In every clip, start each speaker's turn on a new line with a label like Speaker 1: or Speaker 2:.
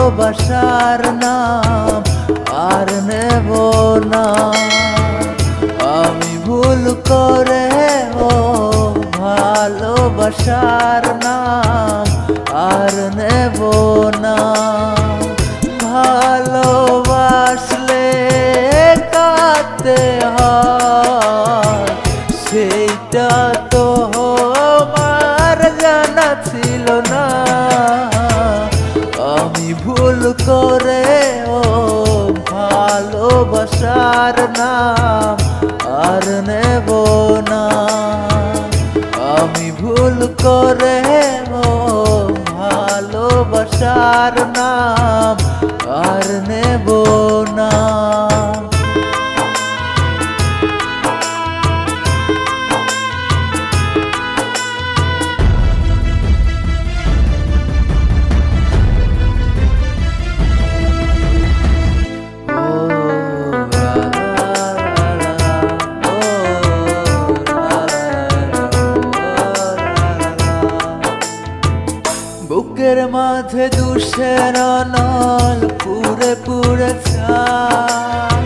Speaker 1: ভালোবাসার নাম আর নেব না। আমি ভুল করে ও ভালোবাসার নাম আর নেব না। ভালোবাসলে কাঁদতে হয় সেইটা তো আমার জানা ছিল না। আমি ভুল করে ও ভালোবাসার নাম আর নেব না। আমি ভুল করে ও ভালোবাসার নাম আর নেব না। বুকের মাঝে দুষের নল পুরে পুরে ছাই।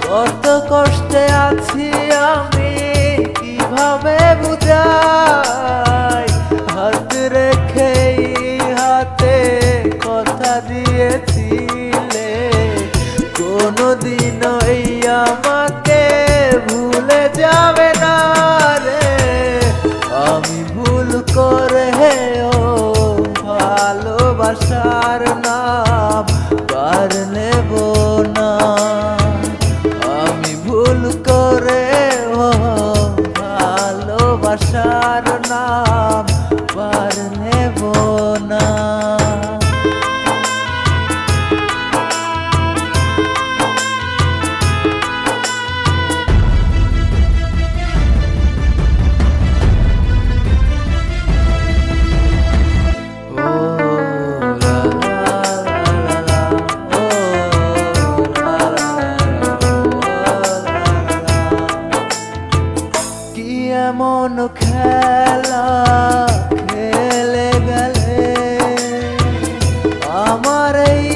Speaker 1: কত কষ্টে আছি আমি কিভাবে বুঝাই। হাত রেখে হাতে কথা দিয়েছিলে কোনদিন এই আমাকে ভুলে যাবে না রে। আমি ভুল করে ভালোবাসার নাম আর নেব না। আমি ভুল করে ভালোবাসার নাম আর নেব না। এমন খেলা খেলে গেলে আমার এই